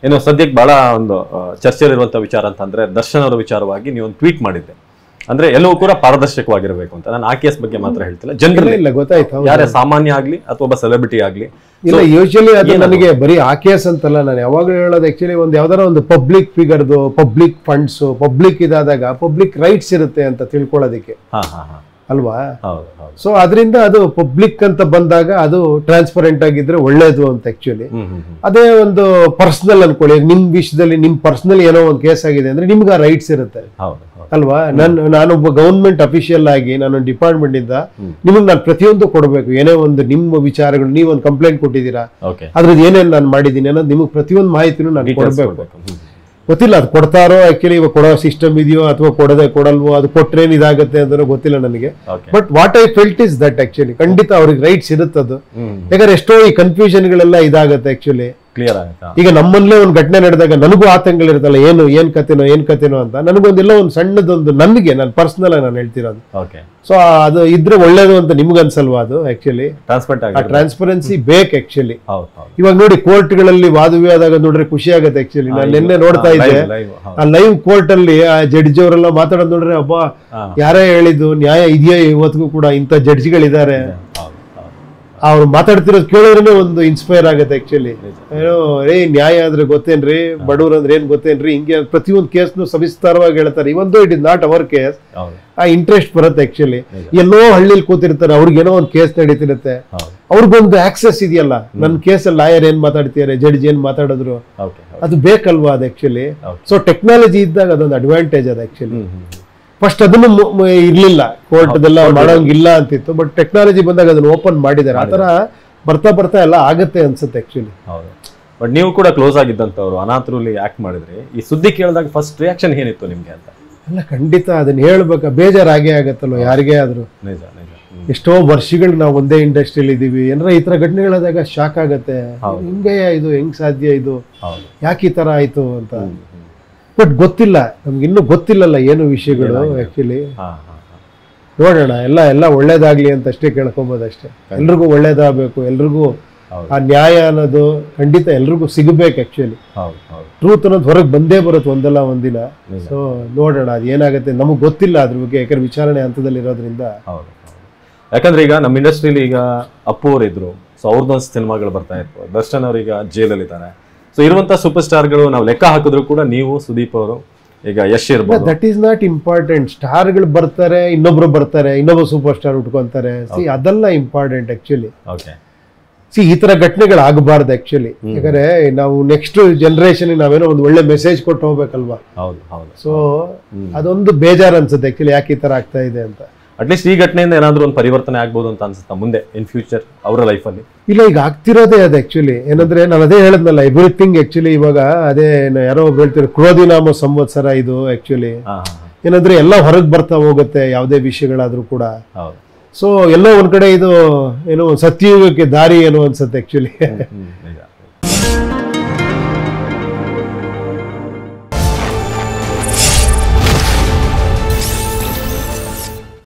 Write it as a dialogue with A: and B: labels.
A: ಏನು ಸದ್ಯಕ್ಕೆ ಬಹಳ ಒಂದು ಚರ್ಚೆಯಲ್ಲಿರುವಂತ ವಿಚಾರ ಅಂತ ಅಂದ್ರೆ ದರ್ಶನ್ ಅವರ ವಿಚಾರವಾಗಿ ನೀವು ಒಂದು ಟ್ವೀಟ್ ಮಾಡಿದ್ದೆ. ಅಂದ್ರೆ ಎಲ್ಲವೂ ಕೂಡ ಪಾರದರ್ಶಕವಾಗಿರಬೇಕು ಅಂತ. ನಾನು ಆ ಕೇಸ್ ಬಗ್ಗೆ ಮಾತ್ರ ಹೇಳ್ತಿಲ್ಲ, ಜನರಲ್
B: ಗೊತ್ತಾಯ್ತು,
A: ಯಾರೇ ಸಾಮಾನ್ಯ ಆಗ್ಲಿ ಅಥವಾ ಒಬ್ಬ ಸೆಲೆಬ್ರಿಟಿ ಆಗ್ಲಿ.
B: ಇಲ್ಲ ಯೂಶಲಿ ಅದು ನನಗೆ ಬರೀ ಆ ಕೇಸ್ ಅಂತಲ್ಲ, ನಾನು ಯಾವಾಗಲೂ ಹೇಳೋದು ಆಕ್ಚುಲಿ ಯಾವ್ದಾರ ಒಂದು ಪಬ್ಲಿಕ್ ಫಿಗರ್ದು ಪಬ್ಲಿಕ್ ಫಂಡ್ಸ್ ಪಬ್ಲಿಕ್ ಇದಾದಾಗ ಪಬ್ಲಿಕ್ ರೈಟ್ಸ್ ಇರುತ್ತೆ ಅಂತ ತಿಳ್ಕೊಳ್ಳೋದಕ್ಕೆ ಅಲ್ವಾ. ಸೊ ಅದರಿಂದ ಅದು ಪಬ್ಲಿಕ್ ಅಂತ ಬಂದಾಗ ಅದು ಟ್ರಾನ್ಸ್ಪರೆಂಟ್ ಆಗಿದ್ರೆ ಒಳ್ಳೇದು ಅಂತ ಆಕ್ಚುಲಿ. ಅದೇ ಒಂದು ಪರ್ಸನಲ್ ಅನ್ಕೊಳ್ಳಿ, ನಿಮ್ ವಿಷಯದಲ್ಲಿ ನಿಮ್ ಪರ್ಸನಲ್ ಏನೋ ಒಂದು ಕೇಸ್ ಆಗಿದೆ ಅಂದ್ರೆ ನಿಮ್ಗೆ ಆ ರೈಟ್ಸ್ ಇರುತ್ತೆ ಅಲ್ವಾ. ನಾನೊಬ್ಬ ಗವರ್ಮೆಂಟ್ ಅಫಿಷಿಯಲ್ ಆಗಿ ನಾನು ಡಿಪಾರ್ಟ್ಮೆಂಟ್ ಇಂದ ನಿಮಗೆ ನಾನು ಪ್ರತಿಯೊಂದು ಕೊಡಬೇಕು. ಏನೇ ಒಂದು ನಿಮ್ಮ ವಿಚಾರಗಳು, ನೀವೊಂದು ಕಂಪ್ಲೇಂಟ್ ಕೊಟ್ಟಿದ್ದೀರಾ, ಅದ್ರದ್ದು ಏನೇನು ನಾನು ಮಾಡಿದ್ದೀನಿ ಅನ್ನೋದು ನಿಮಗೆ ಪ್ರತಿಯೊಂದು ಮಾಹಿತಿನೂ ನಾನು ಕೊಡಬೇಕು. ಗೊತ್ತಿಲ್ಲ ಅದು ಕೊಡ್ತಾರೋ ಆಕ್ಚುಲಿ, ಇವಾಗ ಕೊಡೋ ಸಿಸ್ಟಮ್ ಇದೆಯೋ ಅಥವಾ ಕೊಡಲ್ವೋ, ಅದು ಕೊಟ್ರೇನು ಇದಾಗುತ್ತೆ ಅಂತ ಗೊತ್ತಿಲ್ಲ ನನಗೆ. But what I felt is that actually ಖಂಡಿತ ಅವ್ರಿಗೆ ರೈಟ್ಸ್ ಇರುತ್ತದು. ಯಾಕಂದ್ರೆ ಎಷ್ಟೋ ಈ ಕನ್ಫ್ಯೂಷನ್ಗಳೆಲ್ಲ ಇದಾಗತ್ತೆ ಆಕ್ಚುಲಿ.
A: ಕ್ಲಿಯರ್ ಆಯ್ತಾ?
B: ಈಗ ನಮ್ಮಲ್ಲೇ ಒಂದು ಘಟನೆ ನಡೆದಾಗ ನನಗೂ ಆತಂಕಗಳಿರುತ್ತಲ್ಲ, ಏನ್ ಕತೆನೋ ಅಂತ. ನನಗೊಂದೆಲ್ಲ ಒಂದು ಸಣ್ಣದೊಂದು ನನಗೆ ನಾನು ಪರ್ಸನಲ್ ಆಗಿ ನಾನು ಹೇಳ್ತಿರೋದು. ಸೊ ಅದು ಇದ್ರೆ ಒಳ್ಳೇದು ಅಂತ ನಿಮ್ಗೆ ಅನ್ಸಲ್ವಾ? ಅದು ಆಕ್ಚುಲಿ ಟ್ರಾನ್ಸ್ಪರೆನ್ಸಿ ಬೇಕು ಆಕ್ಚುಲಿ. ಇವಾಗ ನೋಡಿ ಕೋರ್ಟ್ಗಳಲ್ಲಿ ವಾದವಿವಾದಾಗ ನೋಡ್ರೆ ಖುಷಿ ಆಗತ್ತೆ ಆಕ್ಚುಲಿ. ನಾನು ನಿನ್ನೆ ನೋಡ್ತಾ ಇದ್ದೆ ಆ ಲೈವ್ ಕೋರ್ಟ್ ಅಲ್ಲಿ ಆ ಜಡ್ಜಿ ಅವರೆಲ್ಲ ಮಾತಾಡೋದು ನೋಡ್ರೆ, ಅಬ್ಬ ಯಾರೇ ಹೇಳಿದ್ದು ನ್ಯಾಯ ಇದೆಯಾ ಇವತ್ತಿಗೂ ಕೂಡ ಇಂಥ ಜಡ್ಜಿಗಳಿದ್ದಾರೆ. ಅವ್ರು ಮಾತಾಡ್ತಿರೋದು ಕೇಳಿದ್ರೆ ಒಂದು ಇನ್ಸ್ಪೈರ್ ಆಗುತ್ತೆ ಆಕ್ಚುಲಿ. ಏನೋ ನ್ಯಾಯ ಅಂದ್ರೆ ಗೊತ್ತೇನ್ರಿ, ಬಡವ್ರ ಅಂದ್ರೆ ಏನ್ ಗೊತ್ತೇನ್ರಿ, ಹಿಂಗೆ ಪ್ರತಿಯೊಂದು ಕೇಸ್ನು ಸವಿಸ್ತಾರವಾಗಿ ಹೇಳ್ತಾರೆ. ಇವೊಂದು ಇಟ್ ಇಸ್ ನಾಟ್ ಅವರ್ ಕೇಸ್, ಆ ಇಂಟ್ರೆಸ್ಟ್ ಬರುತ್ತೆ ಆಕ್ಚುಲಿ. ಎಲ್ಲೋ ಹಳ್ಳಿಲಿ ಕೂತಿರ್ತಾರೆ, ಅವ್ರಿಗೇನೋ ಒಂದು ಕೇಸ್ ನಡೀತಿರುತ್ತೆ, ಅವ್ರಿಗೊಂದು ಆಕ್ಸೆಸ್ ಇದೆಯಲ್ಲ, ನನ್ನ ಕೇಸಲ್ಲಿ ಲಾಯರ್ ಏನ್ ಮಾತಾಡ್ತಿದ್ದಾರೆ, ಜಡ್ಜ್ ಏನ್ ಮಾತಾಡಿದ್ರು, ಅದು ಬೇಕಲ್ವಾ ಅದು ಆಕ್ಚುಲಿ. ಸೊ ಟೆಕ್ನಾಲಜಿ ಇದ್ದಾಗ ಅದೊಂದು ಅಡ್ವಾಂಟೇಜ್ ಅದು ಆಕ್ಚುಲಿ. ಫಸ್ಟ್ ಅದನ್ನು ಇರ್ಲಿಲ್ಲ, ಕೋರ್ಟ್ದೆಲ್ಲ ಮಾಡೋಂಗಿಲ್ಲ ಅಂತಿತ್ತು. ಬಟ್ ಟೆಕ್ನಾಲಜಿ ಬಂದಾಗ ಅದನ್ನ ಓಪನ್ ಮಾಡಿದ್ದಾರೆ. ಆತರ ಬರ್ತಾ ಎಲ್ಲ ಆಗತ್ತೆ ಅನ್ಸುತ್ತೆ ಆಕ್ಚುಲಿ.
A: ಬಟ್ ನೀವು ಕೂಡ ಕ್ಲೋಸ್ ಆಗಿದ್ದಂತವ್ರು, ಅನಾಥರಲ್ಲಿ ಆಕ್ಟ್ ಮಾಡಿದ್ರಿ. ಈ ಸುದ್ದಿ ಕೇಳಿದಾಗ ಫಸ್ಟ್ ರಿಯಾಕ್ಷನ್ ಏನಿತ್ತು ನಿಮ್ಗೆ ಅಂತ?
B: ಅಲ್ಲ ಖಂಡಿತ ಅದನ್ನ ಹೇಳ್ಬೇಕಾ, ಬೇಜಾರಾಗೇ ಆಗತ್ತಲ್ವ ಯಾರಿಗೇ ಆದ್ರೂ. ಎಷ್ಟೋ ವರ್ಷಗಳು ನಾವು ಒಂದೇ ಇಂಡಸ್ಟ್ರಿಯಲ್ಲಿ ಇದೀವಿ, ಏನಾರ ಈ ತರ ಘಟನೆಗಳಾದಾಗ ಶಾಕ್ ಆಗತ್ತೆ. ಹಿಂಗಯ್ಯ ಇದು, ಹೆಂಗ್ ಸಾಧ್ಯ ಇದು, ಯಾಕೆ ಈ ತರ ಆಯ್ತು ಅಂತ. ಬಟ್ ಗೊತ್ತಿಲ್ಲ ನಮ್ಗೆ, ಇನ್ನೂ ಗೊತ್ತಿಲ್ಲಲ್ಲ ಏನು ವಿಷಯಗಳು ಆಕ್ಚುಲಿ. ನೋಡೋಣ, ಎಲ್ಲ ಒಳ್ಳೇದಾಗ್ಲಿ ಅಂತ ಅಷ್ಟೇ ಕೇಳ್ಕೊಬೋದು ಅಷ್ಟೇ. ಎಲ್ರಿಗೂ ಒಳ್ಳೇದಾಗಬೇಕು, ಎಲ್ರಿಗೂ ಆ ನ್ಯಾಯ ಅನ್ನೋದು ಖಂಡಿತ ಎಲ್ರಿಗೂ ಸಿಗಬೇಕು ಆಕ್ಚುಲಿ. ಟ್ರೂತ್ ಅನ್ನೋದು ಹೊರಗೆ ಬಂದೇ ಬರುತ್ತೆ ಒಂದಲ್ಲ ಒಂದಿನ. ಸೊ ನೋಡೋಣ ಅದು ಏನಾಗುತ್ತೆ, ನಮಗೆ ಗೊತ್ತಿಲ್ಲ ಅದ್ರ ಬಗ್ಗೆ, ಯಾಕಂದ್ರೆ ವಿಚಾರಣೆ ಹಂತದಲ್ಲಿ ಇರೋದ್ರಿಂದ.
A: ಯಾಕಂದ್ರೆ ಈಗ ನಮ್ಮ ಇಂಡಸ್ಟ್ರಿಲಿ ಈಗ ಅಪ್ಪು ಅವ್ರು ಇದ್ರು, ಸೊ ಅವ್ರದ್ದೊಂದು ಸಿನಿಮಾಗಳು ಬರ್ತಾ ಇತ್ತು. ದರ್ಶನ್ ಅವ್ರೀಗ ಜೈಲಲ್ಲಿದ್ದಾರೆ. ಸೊ ಇರುವಂತ ಸೂಪರ್ ಸ್ಟಾರ್ಗಳು ನಾವು ಲೆಕ್ಕ ಹಾಕಿದ್ರು ಕೂಡ ನೀವು, ಸುದೀಪ್ ಅವರು, ಈಗ ಯಶ್ ಇರ್ಬೋದು.
B: That is not important. ಸ್ಟಾರ್ಗಳು ಬರ್ತಾರೆ, ಇನ್ನೊಬ್ರು ಬರ್ತಾರೆ, ಇನ್ನೊಬ್ಬ ಸೂಪರ್ ಸ್ಟಾರ್ ಉಟ್ಕೊಂತಾರೆ. ಅದೆಲ್ಲ ಇಂಪಾರ್ಟೆಂಟ್ ಆಕ್ಚುಲಿ. ಈ ತರ ಘಟನೆಗಳು ಆಗಬಾರ್ದು ಆಕ್ಚುಲಿ. ಯಾಕಂದ್ರೆ ನಾವು ನೆಕ್ಸ್ಟ್ ಜನರೇಷನ್ ನಾವೇನೋ ಒಂದು ಒಳ್ಳೆ ಮೆಸೇಜ್ ಕೊಟ್ಟು ಹೋಗ್ಬೇಕಲ್ವಾ. ಸೊ ಅದೊಂದು ಬೇಜಾರು ಅನ್ಸುತ್ತೆ ಆಕ್ಚುಲಿ, ಯಾಕೆ ಈ ತರ ಆಗ್ತಾ ಇದೆ ಅಂತ.
A: ಅಟ್ಲೀಸ್ಟ್ ಈ ಘಟನೆಯಿಂದ ಏನಾದ್ರೂ ಒಂದು ಪರಿವರ್ತನೆ ಆಗ್ಬೋದು ಅಂತ ಅನ್ಸುತ್ತಾ ಮುಂದೆ, ಇನ್ ಫ್ಯೂಚರ್ ಅವರ ಲೈಫಲ್ಲಿ?
B: ಇಲ್ಲ, ಈಗ ಆಗ್ತಿರೋದೇ ಅದು ಆಕ್ಚುಲಿ. ಏನಂದ್ರೆ ನಾನು ಅದೇ ಹೇಳದ್ನಲ್ಲ, ಎವ್ರಿಥಿಂಗ್ ಆಕ್ಚುಲಿ. ಇವಾಗ ಅದೇ ಯಾರೋ ಒಬ್ರು ಹೇಳ್ತಾರೆ, ಕ್ರೋಧಿನಾಮ ಸಂವತ್ಸರ ಇದು ಆಕ್ಚುಲಿ. ಏನಂದ್ರೆ ಎಲ್ಲ ಹೊರಗೆ ಬರ್ತಾ ಹೋಗುತ್ತೆ, ಯಾವುದೇ ವಿಷಯಗಳಾದ್ರೂ ಕೂಡ. ಸೊ ಎಲ್ಲೋ ಒಂದ್ ಕಡೆ ಇದು ಏನೋ ಸತ್ಯಯುಗಕ್ಕೆ ದಾರಿ ಏನೋ ಅನ್ಸುತ್ತೆ ಆಕ್ಚುಲಿ.